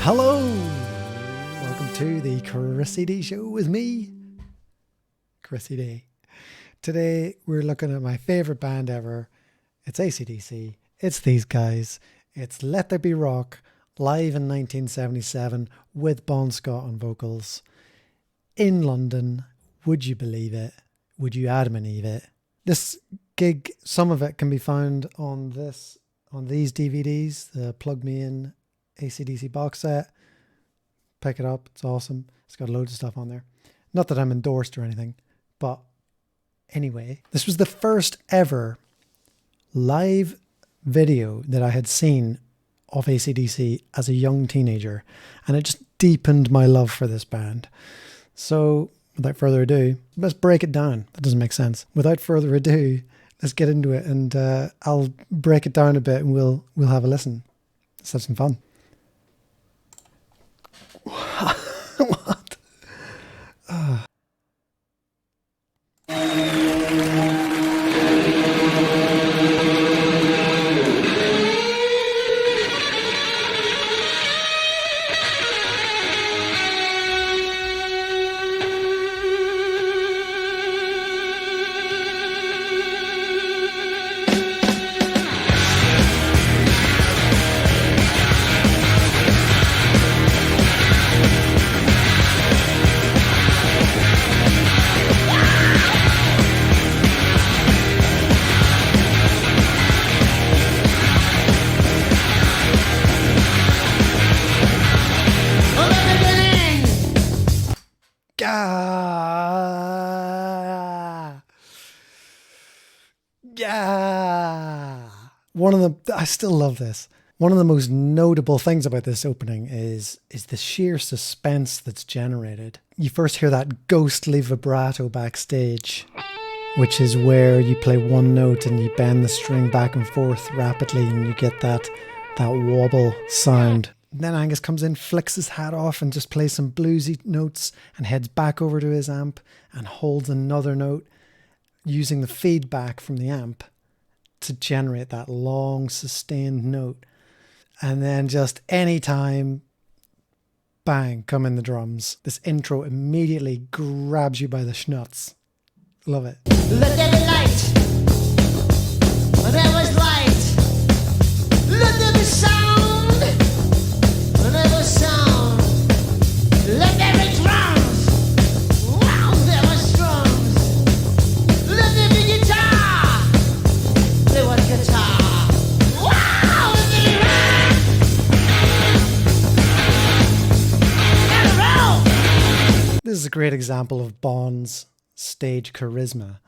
Hello! Welcome to the Chrissy D Show with me, Chrissy D. Today we're looking at my favourite band ever. It's AC/DC. It's these guys. It's Let There Be Rock, live in 1977 with Bon Scott on vocals in London. Would you believe it? Would you Adam and Eve it? This gig, some of it can be found on these DVDs, the Plug Me In AC/DC box set. Pick it up, it's awesome. It's got loads of stuff on there. Not that I'm endorsed or anything, but anyway, this was the first ever live video that I had seen of AC/DC as a young teenager, and it just deepened my love for this band. So without further ado, let's break it down. That doesn't make sense. Without further ado, let's get into it, and I'll break it down a bit and we'll have a listen. Let's have some fun. What? Yeah. I still love this. One of the most notable things about this opening is the sheer suspense that's generated. You first hear that ghostly vibrato backstage, which is where you play one note and you bend the string back and forth rapidly and you get that wobble sound. Then Angus comes in, flicks his hat off and just plays some bluesy notes and heads back over to his amp and holds another note using the feedback from the amp to generate that long sustained note. And then just anytime, bang, come in the drums. This intro immediately grabs you by the schnutz. Love it. Let there be light. There was light. Let there be sound. There was sound. Let there be drums. Wow, there was drums. Let there be guitar. There was guitar. Wow, let there be rock. And roll. This is a great example of Bon's stage charisma.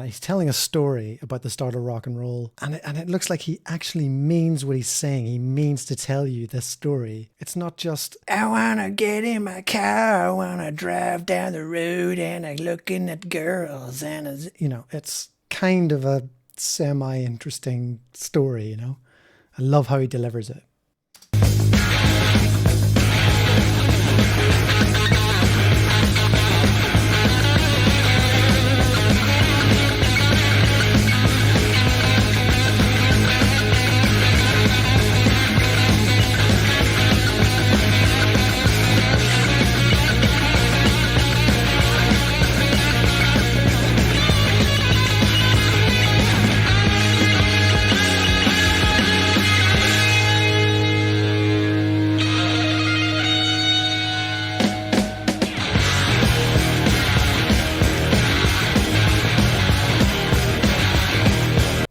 He's telling a story about the start of rock and roll, and it looks like he actually means what he's saying. He means to tell you this story. It's not just, I want to get in my car, I want to drive down the road and I'm looking at girls, and it's kind of a semi-interesting story, I love how he delivers it.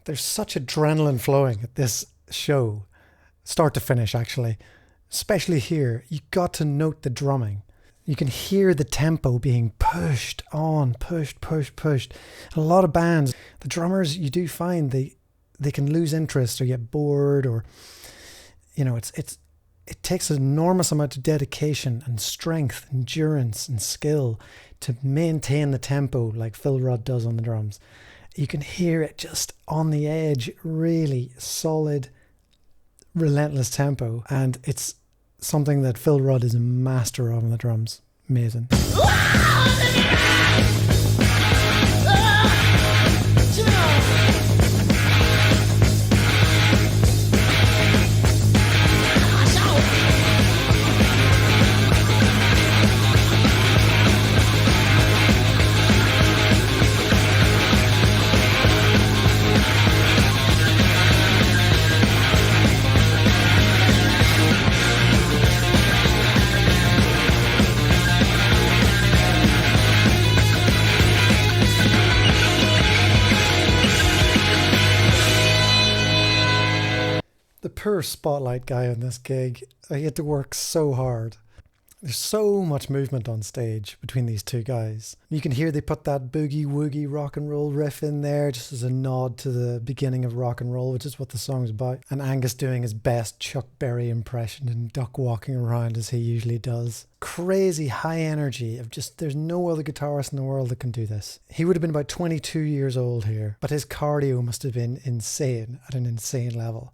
There's such adrenaline flowing at this show, start to finish actually, especially here. You got to note the drumming. You can hear the tempo being pushed on, pushed. A lot of bands, the drummers, you do find they can lose interest or get bored, or it takes an enormous amount of dedication and strength, endurance and skill to maintain the tempo like Phil Rudd does on the drums. You can hear it just on the edge, really solid, relentless tempo. And it's something that Phil Rudd is a master of on the drums. Amazing. poor spotlight guy on this gig. He had to work so hard. There's so much movement on stage between these two guys. You can hear they put that boogie woogie rock and roll riff in there just as a nod to the beginning of rock and roll, which is what the song's about. And Angus doing his best Chuck Berry impression and duck walking around as he usually does. Crazy high energy of just, there's no other guitarist in the world that can do this. He would have been about 22 years old here, but his cardio must have been insane at an insane level.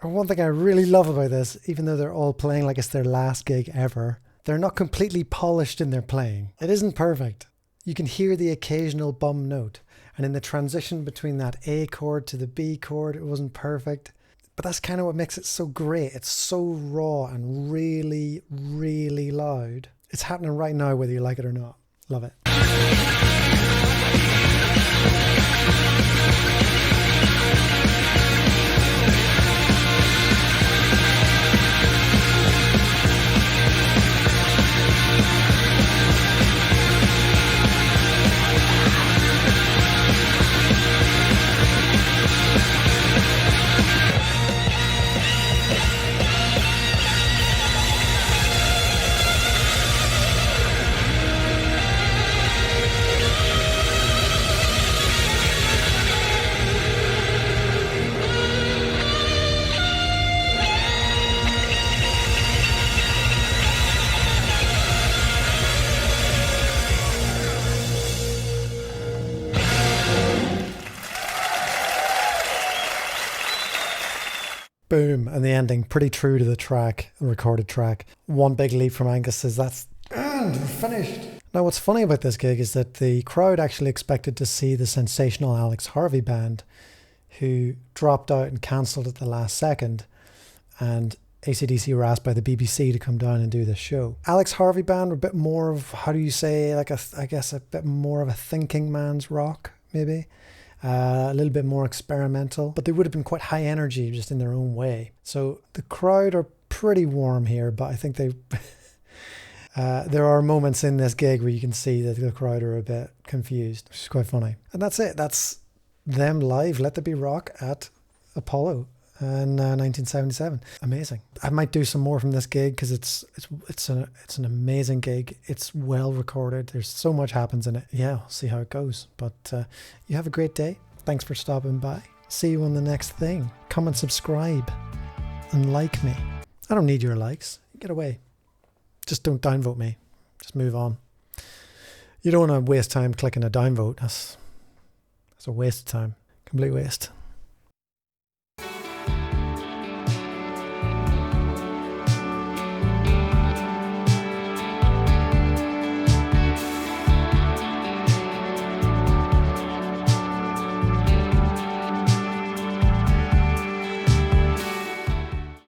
One thing I really love about this, even though they're all playing like it's their last gig ever, they're not completely polished in their playing. It isn't perfect. You can hear the occasional bum note, and in the transition between that A chord to the B chord, it wasn't perfect. But that's kind of what makes it so great. It's so raw and really, really loud. It's happening right now, whether you like it or not. Love it. Boom, and the ending, pretty true to the track, the recorded track. One big leap from Angus says that's and finished. Now what's funny about this gig is that the crowd actually expected to see the sensational Alex Harvey band, who dropped out and cancelled at the last second, and AC/DC were asked by the BBC to come down and do this show. Alex Harvey band were a bit more of, how do you say, like I guess a bit more of a thinking man's rock, maybe. A little bit more experimental, but they would have been quite high energy just in their own way. So the crowd are pretty warm here, but I think they there are moments in this gig where you can see that the crowd are a bit confused, which is quite funny. And that's it. That's them live, Let There Be Rock at Apollo in 1977. Amazing. I might do some more from this gig because it's an amazing gig. It's well recorded. There's so much happens in it. Yeah, I'll see how it goes. But you have a great day. Thanks for stopping by. See you on the next thing. Come and subscribe and like me. I don't need your likes. Get away. Just don't downvote me. Just move on. You don't want to waste time clicking a downvote. That's a waste of time. Complete waste.